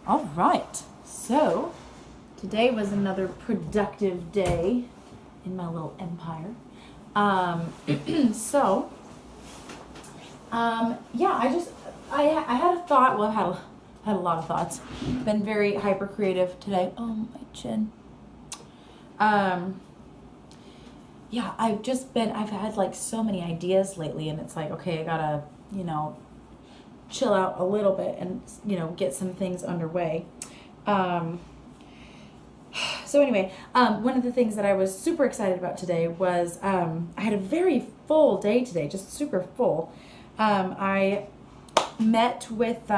All right. So, today was another productive day in my little empire. So, yeah, I had a thought. Well, had a lot of thoughts. Been very hyper creative today. Oh, my chin. Yeah, I've had like so many ideas lately, and it's like, okay, I gotta, chill out a little bit and, get some things underway. So anyway, one of the things that I was super excited about today was I had a very full day today, just super full. I met with, it's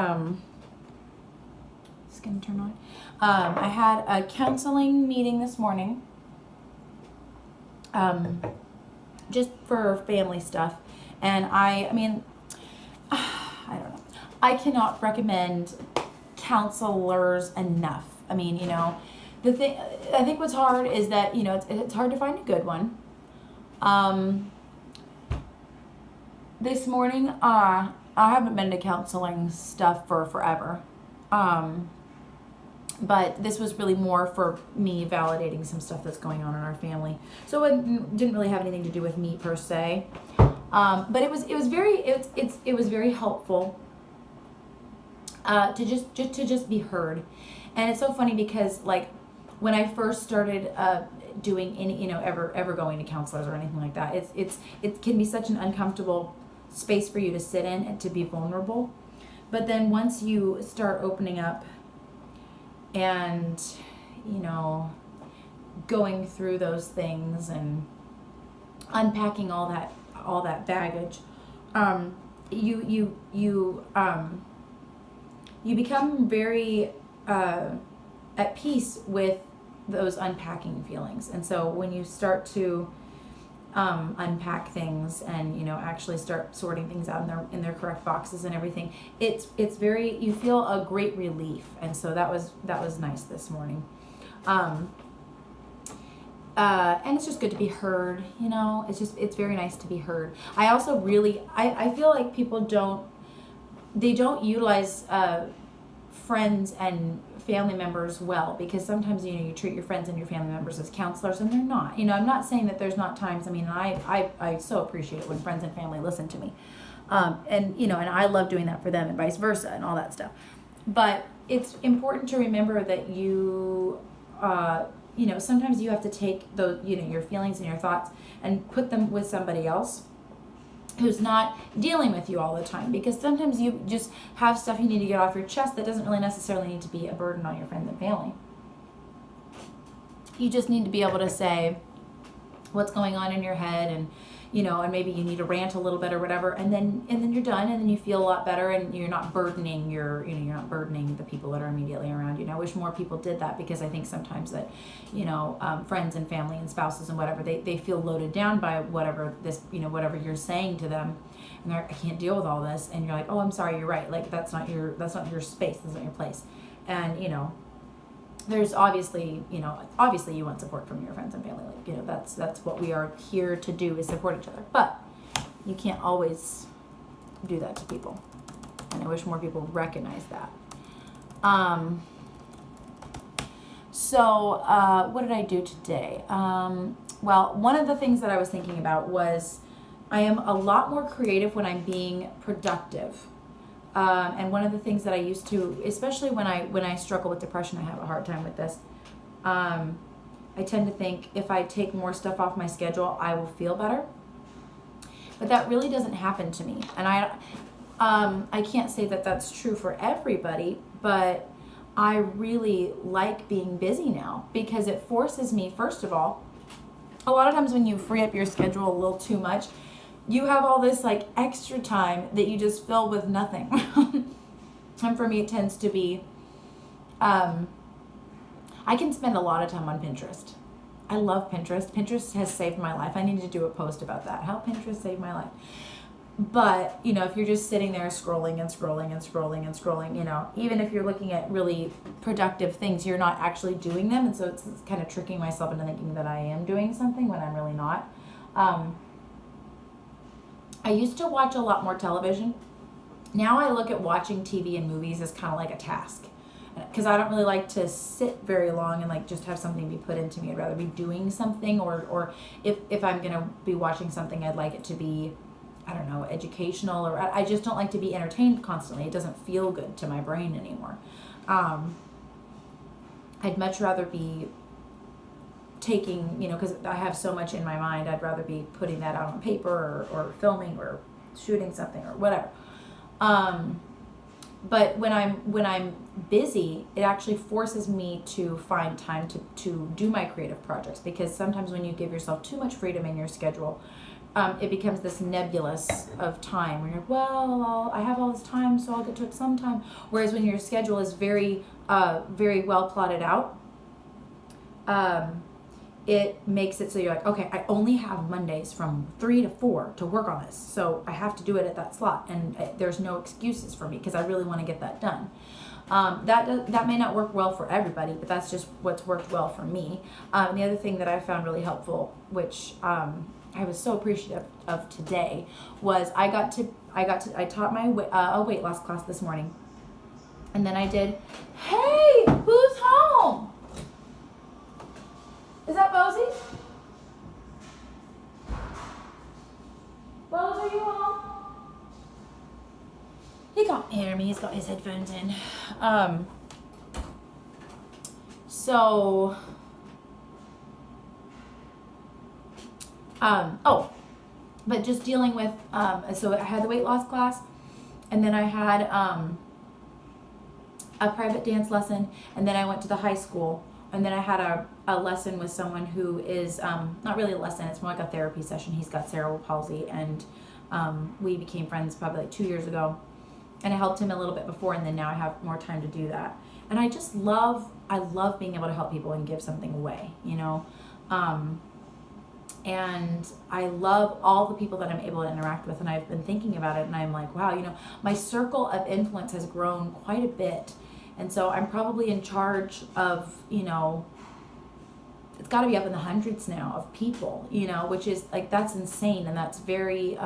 gonna turn on. I had a counseling meeting this morning, just for family stuff, and I mean, I don't know. I cannot recommend counselors enough. I mean, the thing, I think what's hard is that, it's hard to find a good one. This morning, I haven't been to counseling stuff for forever. But this was really more for me validating some stuff that's going on in our family. So it didn't really have anything to do with me per se. But it was very helpful to just be heard. And it's so funny because, like, when I first started doing any, ever going to counselors or anything like that, it can be such an uncomfortable space for you to sit in and to be vulnerable. But then once you start opening up and, going through those things and unpacking all that baggage, you become very at peace with those unpacking feelings. And so when you start to unpack things and actually start sorting things out in their correct boxes and everything, it's very, you feel a great relief. And so that was nice this morning. And it's just good to be heard. It's very nice to be heard. I also really I feel like people don't utilize friends and family members well, because sometimes you treat your friends and your family members as counselors, and they're not. I'm not saying that there's not times. I mean, I so appreciate it when friends and family listen to me, and I love doing that for them, and vice versa, and all that stuff. But it's important to remember that you sometimes you have to take those your feelings and your thoughts and put them with somebody else who's not dealing with you all the time, because sometimes you just have stuff you need to get off your chest that doesn't really necessarily need to be a burden on your friends and family. You just need to be able to say what's going on in your head, and and maybe you need to rant a little bit or whatever, and then you're done, and then you feel a lot better, and you're not burdening you're not burdening the people that are immediately around you. I wish more people did that, because I think sometimes that friends and family and spouses and whatever, they feel loaded down by whatever whatever you're saying to them, and they're like, I can't deal with all this, and you're like, oh, I'm sorry, you're right, like that's not your space, that's not your place. And there's obviously you want support from your friends and family. Like, that's what we are here to do, is support each other. But you can't always do that to people. And I wish more people recognize that. So what did I do today? Well, one of the things that I was thinking about was I am a lot more creative when I'm being productive. And one of the things that I used to, especially when I struggle with depression, I have a hard time with this. I tend to think if I take more stuff off my schedule, I will feel better. But that really doesn't happen to me. And I can't say that that's true for everybody, but I really like being busy now, because it forces me, first of all, a lot of times when you free up your schedule a little too much, you have all this like extra time that you just fill with nothing. And for me, it tends to be, I can spend a lot of time on Pinterest. I love Pinterest. Pinterest has saved my life. I need to do a post about that, how Pinterest saved my life. But, if you're just sitting there scrolling and scrolling and scrolling and scrolling, even if you're looking at really productive things, you're not actually doing them. And so it's kind of tricking myself into thinking that I am doing something when I'm really not. I used to watch a lot more television. Now I look at watching TV and movies as kind of like a task. because I don't really like to sit very long and like just have something be put into me. I'd rather be doing something, or if I'm gonna be watching something, I'd like it to be, I don't know, educational, or I just don't like to be entertained constantly. It doesn't feel good to my brain anymore. I'd much rather be taking, because I have so much in my mind, I'd rather be putting that out on paper, or filming, or shooting something, or whatever. But when I'm busy, it actually forces me to find time to do my creative projects, because sometimes when you give yourself too much freedom in your schedule, it becomes this nebulous of time where you're like, well, I have all this time, so I'll get to it sometime. Whereas when your schedule is very, very well plotted out, it makes it so you're like, okay, I only have Mondays from 3 to 4 to work on this, so I have to do it at that slot, and there's no excuses for me because I really want to get that done. That may not work well for everybody, but that's just what's worked well for me. The other thing that I found really helpful, which I was so appreciative of today, was I taught my a weight loss class this morning, and then I did, hey, who's home? Is that Bosie? Bose, are you home? He can't hear me. He's got his headphones in. But just dealing with, so I had the weight loss class, and then I had a private dance lesson, and then I went to the high school, and then I had a lesson with someone who is, not really a lesson, it's more like a therapy session. He's got cerebral palsy, and we became friends probably like 2 years ago, and I helped him a little bit before, and then now I have more time to do that. And I just love being able to help people and give something away, and I love all the people that I'm able to interact with, and I've been thinking about it, and I'm like, wow, my circle of influence has grown quite a bit, and so I'm probably in charge of, it's got to be up in the hundreds now of people, which is like, that's insane, and that's very,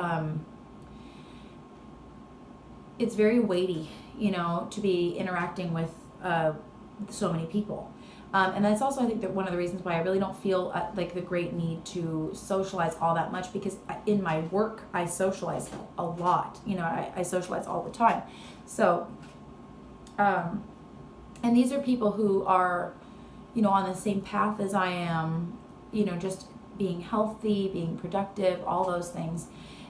it's very weighty, to be interacting with so many people. And that's also, I think, that one of the reasons why I really don't feel like the great need to socialize all that much, because in my work, I socialize a lot. I socialize all the time. So, and these are people who are, on the same path as I am, just being healthy, being productive, all those things.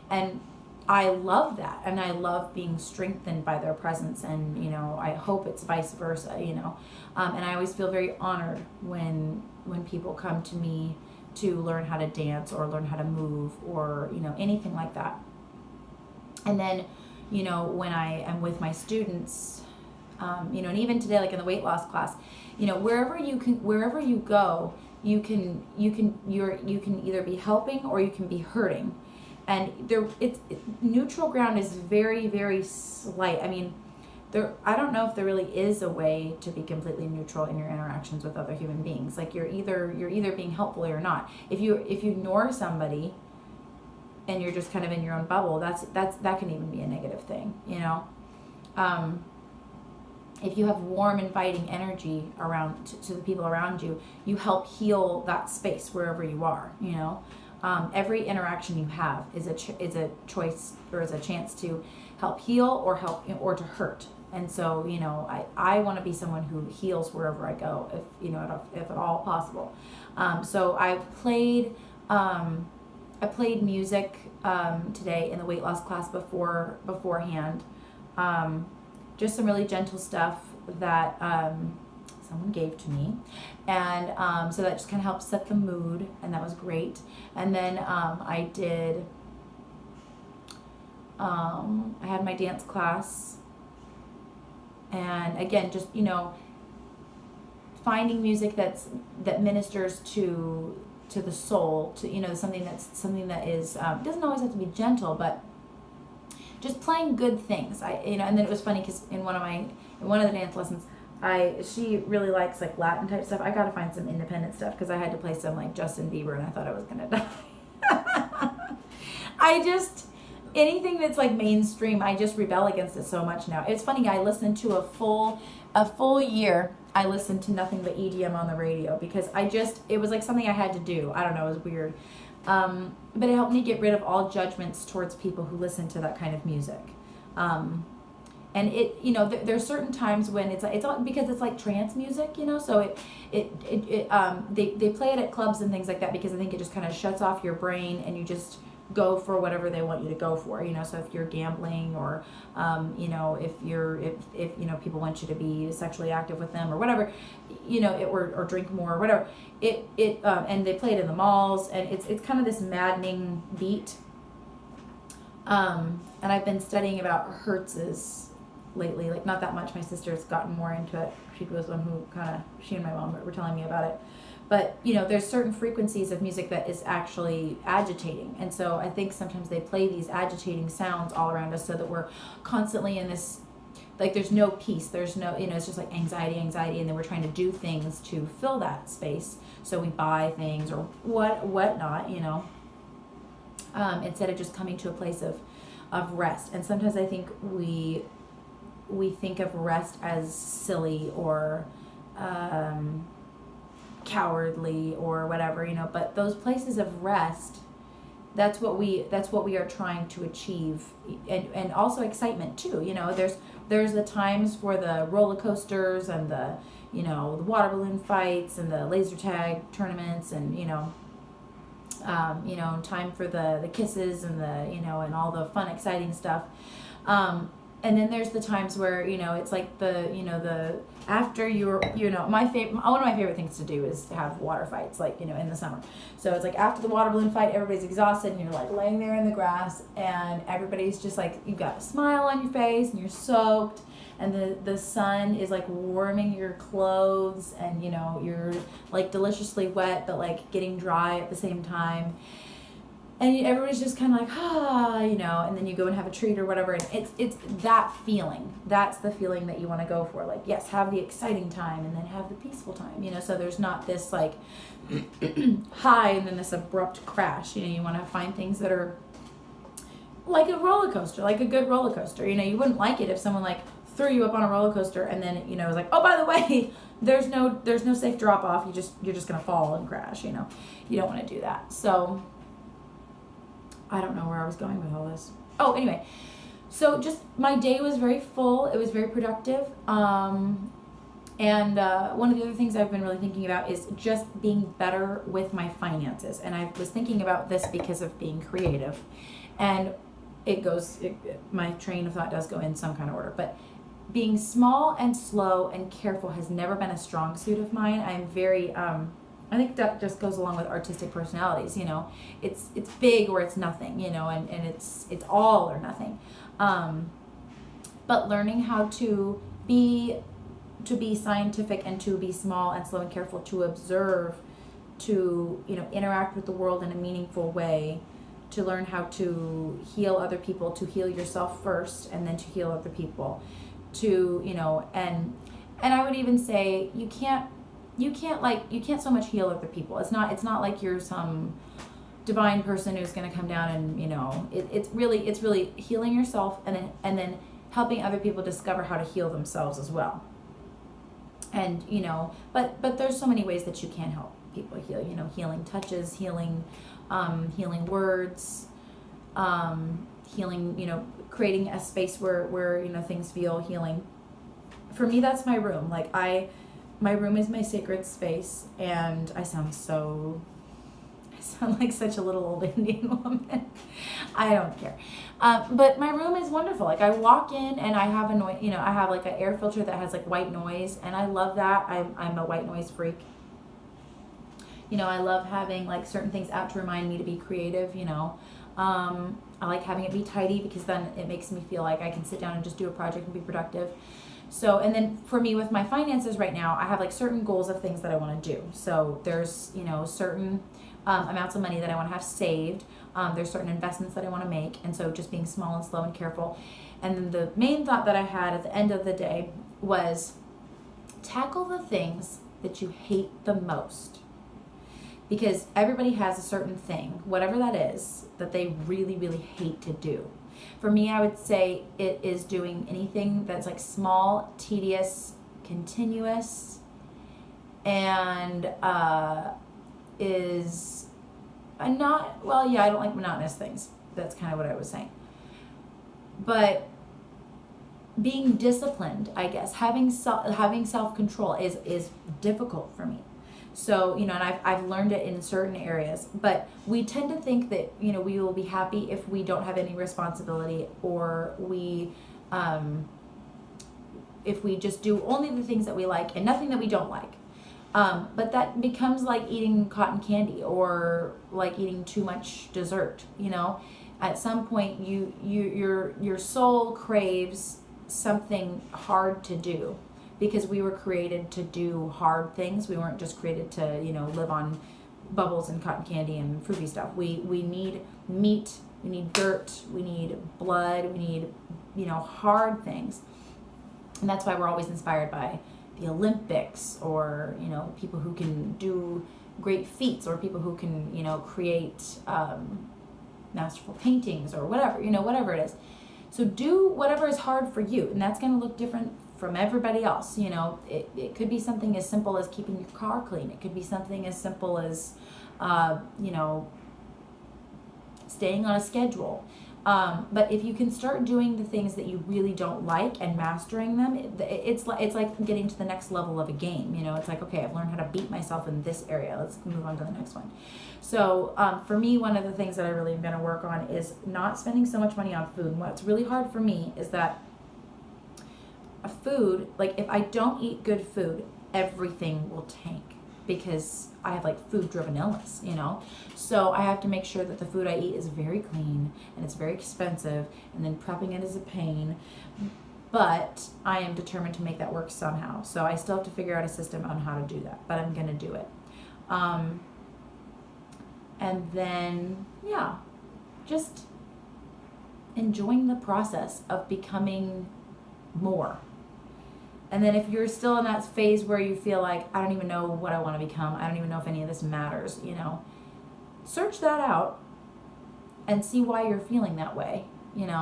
And I love that, and I love being strengthened by their presence, and I hope it's vice versa, and I always feel very honored when people come to me to learn how to dance or learn how to move or anything like that. And then when I am with my students, and even today, like in the weight loss class, wherever you go, you can either be helping or you can be hurting. And neutral ground is very, very slight. I mean, I don't know if there really is a way to be completely neutral in your interactions with other human beings. Like you're either being helpful or you're not. If you ignore somebody and you're just kind of in your own bubble, that can even be a negative thing, If you have warm, inviting energy around to the people around you, you help heal that space wherever you are, Every interaction you have is a choice, or is a chance to help heal or to hurt. And so, I want to be someone who heals wherever I go, if at all possible. So I played music today in the weight loss class beforehand. Just some really gentle stuff that someone gave to me, and so that just kind of helped set the mood, and that was great. And then I had my dance class, and again, just finding music that ministers to the soul, to something that is doesn't always have to be gentle, but just playing good things. And then it was funny because in one of the dance lessons, she really likes like Latin type stuff. I gotta find some independent stuff because I had to play some like Justin Bieber, and I thought I was gonna die. Anything that's like mainstream, I just rebel against it so much now. It's funny, I listened to a full a full year, I listened to nothing but EDM on the radio because it was like something I had to do. I don't know, it was weird. But it helped me get rid of all judgments towards people who listen to that kind of music. And it, there's certain times when it's all because it's like trance music, so they play it at clubs and things like that because I think it just kind of shuts off your brain and you just go for whatever they want you to go for, so if you're gambling or if people want you to be sexually active with them or whatever, or drink more or whatever, and they play it in the malls and it's kind of this maddening beat, and I've been studying about hertzes lately, like not that much. My sister's gotten more into it. She was the one who she and my mom were telling me about it. But, there's certain frequencies of music that is actually agitating. And so I think sometimes they play these agitating sounds all around us so that we're constantly in this, like there's no peace. There's no, it's just like anxiety. And then we're trying to do things to fill that space. So we buy things or whatnot, instead of just coming to a place of rest. And sometimes I think we think of rest as silly or cowardly or whatever, but those places of rest, that's what we are trying to achieve, and also excitement too. There's the times for the roller coasters and the the water balloon fights and the laser tag tournaments and time for the kisses and the and all the fun exciting stuff. And then there's the times where, it's like the after one of my favorite things to do is to have water fights, like, in the summer. So it's like after the water balloon fight, everybody's exhausted and you're like laying there in the grass and everybody's just like, you've got a smile on your face and you're soaked and the sun is like warming your clothes and, you're like deliciously wet, but like getting dry at the same time. And everybody's just kind of like, and then you go and have a treat or whatever. And it's that feeling. That's the feeling that you want to go for. Like, yes, have the exciting time and then have the peaceful time, so there's not this like high and then this abrupt crash. You want to find things that are like a roller coaster, like a good roller coaster. You wouldn't like it if someone like threw you up on a roller coaster and then, was like, oh, by the way, there's no safe drop off. You're just going to fall and crash, You don't want to do that. So I don't know where I was going with all this. Oh, anyway. So just my day was very full. It was very productive. And one of the other things I've been really thinking about is just being better with my finances. And I was thinking about this because of being creative. And my train of thought does go in some kind of order. But being small and slow and careful has never been a strong suit of mine. I'm very... I think that just goes along with artistic personalities, it's big or it's nothing, and it's all or nothing. But learning how to be scientific and to be small and slow and careful, to observe, to, interact with the world in a meaningful way, to learn how to heal other people, to heal yourself first and then to heal other people, and I would even say you can't so much heal other people. It's not like you're some divine person who's going to come down and, it's really healing yourself and then helping other people discover how to heal themselves as well. And, but there's so many ways that you can help people heal, healing touches, healing words, healing, creating a space where, things feel healing. For me, that's my room. My room is my sacred space, and I sound like such a little old Indian woman. I don't care. But my room is wonderful. Like I walk in and I have I have like an air filter that has like white noise, and I love that. I'm a white noise freak. I love having like certain things out to remind me to be creative, I like having it be tidy because then it makes me feel like I can sit down and just do a project and be productive. So, and then for me with my finances right now, I have like certain goals of things that I want to do. So there's, certain amounts of money that I want to have saved. There's certain investments that I want to make. And so just being small and slow and careful. And then the main thought that I had at the end of the day was tackle the things that you hate the most. Because everybody has a certain thing, whatever that is, that they really, really hate to do. For me, I would say it is doing anything that's like small, tedious, continuous and is not, well, yeah, I don't like monotonous things. That's kind of what I was saying. But being disciplined, I guess, having self-control is difficult for me. So, and I've learned it in certain areas, but we tend to think that, we will be happy if we don't have any responsibility, or if we just do only the things that we like and nothing that we don't like. But that becomes like eating cotton candy, or like eating too much dessert, At some point, your soul craves something hard to do, because we were created to do hard things. We weren't just created to, live on bubbles and cotton candy and fruity stuff. We need meat, we need dirt, we need blood, we need, hard things. And that's why we're always inspired by the Olympics, or, people who can do great feats, or people who can, create masterful paintings, or whatever, whatever it is. So do whatever is hard for you, and that's going to look different from everybody else. It could be something as simple as keeping your car clean. It could be something as simple as, staying on a schedule. But if you can start doing the things that you really don't like and mastering them, it's like getting to the next level of a game. It's like, okay, I've learned how to beat myself in this area. Let's move on to the next one. So for me, one of the things that I really am going to work on is not spending so much money on food. What's really hard for me is that food, like if I don't eat good food, everything will tank, because I have like food-driven illness, So I have to make sure that the food I eat is very clean, and it's very expensive, and then prepping it is a pain. But I am determined to make that work somehow. So I still have to figure out a system on how to do that, but I'm going to do it. And then, yeah, just enjoying the process of becoming more. And then if you're still in that phase where you feel like, I don't even know what I want to become, I don't even know if any of this matters, search that out and see why you're feeling that way, And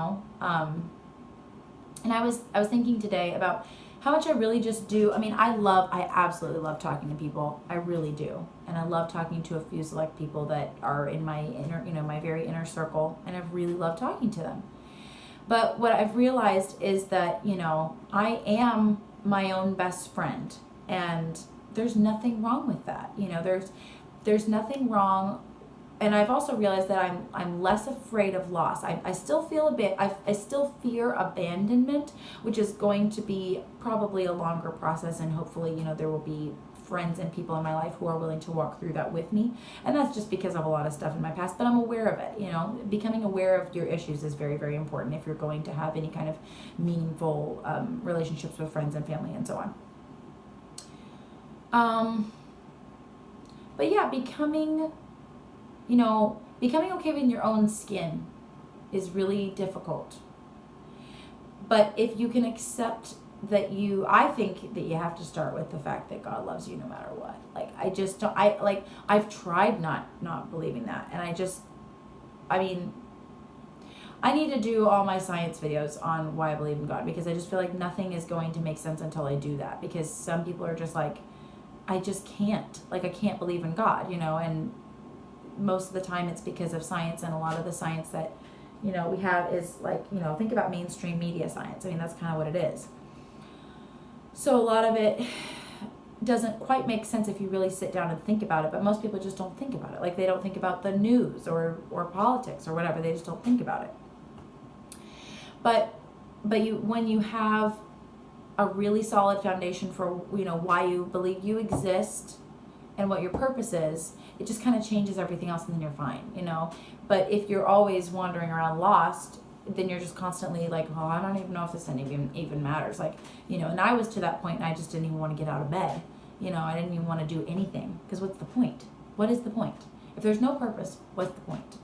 I was thinking today about how much I really just do. I mean, I absolutely love talking to people. I really do. And I love talking to a few select people that are in my inner, my very inner circle, and I've really loved talking to them. But what I've realized is that, I am my own best friend, and there's nothing wrong with that. There's nothing wrong. And I've also realized that I'm less afraid of loss. I still feel I still fear abandonment, which is going to be probably a longer process, and hopefully, there will be friends and people in my life who are willing to walk through that with me. And that's just because of a lot of stuff in my past, but I'm aware of it. Becoming aware of your issues is very, very important if you're going to have any kind of meaningful relationships with friends and family and so on. But yeah, becoming okay with your own skin is really difficult. But if you can accept that I think that you have to start with the fact that God loves you no matter what. Like, I just don't, I've tried not believing that. And I need to do all my science videos on why I believe in God, because I just feel like nothing is going to make sense until I do that. Because some people are just like, I just can't. Like, I can't believe in God, and most of the time it's because of science, and a lot of the science that, we have is like, think about mainstream media science. I mean, that's kind of what it is. So a lot of it doesn't quite make sense if you really sit down and think about it, but most people just don't think about it. Like, they don't think about the news or politics or whatever. They just don't think about it. But when you have a really solid foundation for, why you believe you exist and what your purpose is, it just kind of changes everything else, and then you're fine, But if you're always wandering around lost, then you're just constantly like, oh, I don't even know if this even matters. Like, and I was to that point, and I just didn't even want to get out of bed. I didn't even want to do anything, because what's the point? What is the point? If there's no purpose, what's the point?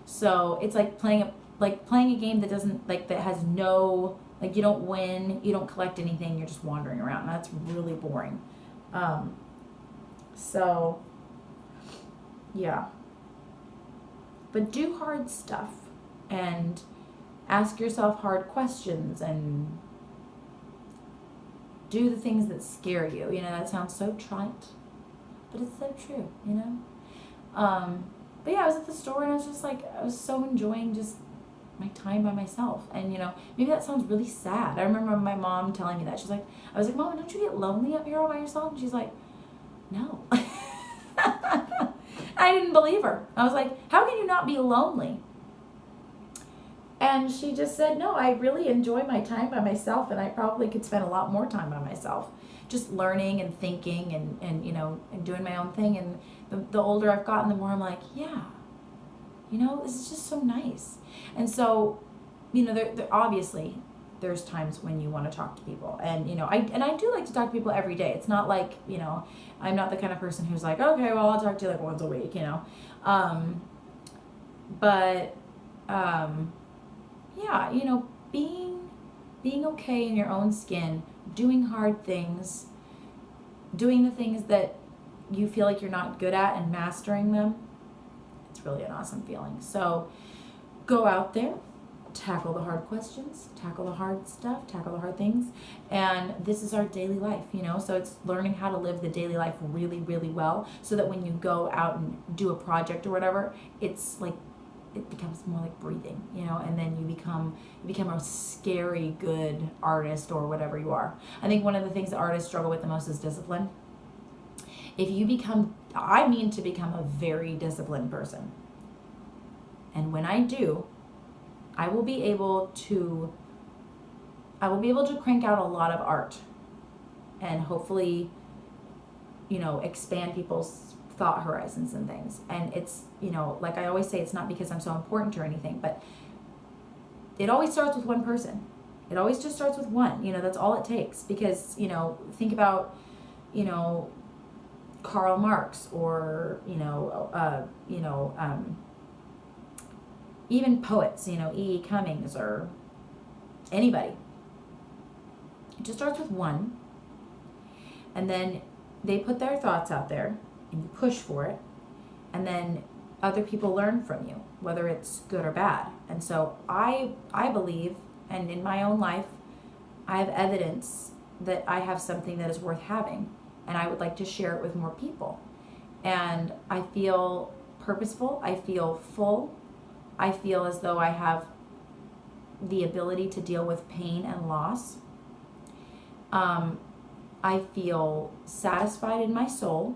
So it's like playing a game that doesn't, that has no, you don't win, you don't collect anything, you're just wandering around. And that's really boring. So yeah. But do hard stuff, and ask yourself hard questions, and do the things that scare you. You know, that sounds so trite, but it's so true, you know? But yeah, I was at the store and I was just like, I was so enjoying just my time by myself. And, you know, maybe that sounds really sad. I remember my mom telling me that. She's like, I was like, Mom, don't you get lonely up here all by yourself? And she's like, no. I didn't believe her. I was like, how can you not be lonely? And she just said, no, I really enjoy my time by myself, and I probably could spend a lot more time by myself, just learning and thinking and you know, and doing my own thing. And the older I've gotten, the more I'm like, yeah, you know, this is just so nice. And so, you know, there obviously there's times when you want to talk to people, and you know, I do like to talk to people every day. It's not like, you know, I'm not the kind of person who's like, okay, well, I'll talk to you like once a week, you know. Yeah, you know, being okay in your own skin, doing hard things, doing the things that you feel like you're not good at and mastering them, it's really an awesome feeling. So go out there, tackle the hard questions, tackle the hard stuff, tackle the hard things. And this is our daily life, you know, so it's learning how to live the daily life really, really well, so that when you go out and do a project or whatever, it's like, it becomes more like breathing, you know, and then you become a scary good artist or whatever you are. I think one of the things that artists struggle with the most is discipline. I mean to become a very disciplined person. And when I do, I will be able to crank out a lot of art and hopefully, you know, expand people's thought horizons and things. And it's, you know, like I always say, it's not because I'm so important or anything, but it always starts with one person. It always just starts with one, you know, that's all it takes. Because, you know, think about, you know, Karl Marx, or, you know, even poets, you know, E. Cummings, or anybody. It just starts with one, and then they put their thoughts out there, and you push for it, and then other people learn from you, whether it's good or bad. And so I believe, and in my own life, I have evidence that I have something that is worth having, and I would like to share it with more people. And I feel purposeful, I feel full, I feel as though I have the ability to deal with pain and loss. I feel satisfied in my soul,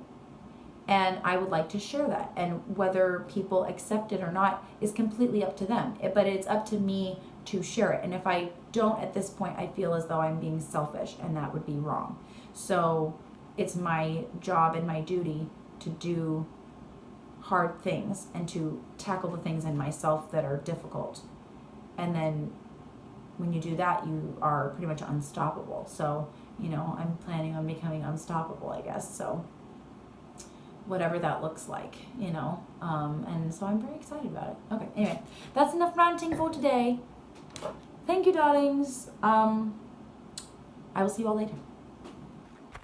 and I would like to share that. And whether people accept it or not is completely up to them. But it's up to me to share it. And if I don't at this point, I feel as though I'm being selfish, and that would be wrong. So it's my job and my duty to do hard things and to tackle the things in myself that are difficult. And then when you do that, you are pretty much unstoppable. So, you know, I'm planning on becoming unstoppable, I guess. So whatever that looks like, you know. And so I'm very excited about it. Okay, anyway, that's enough ranting for today. Thank you, darlings. I will see you all later.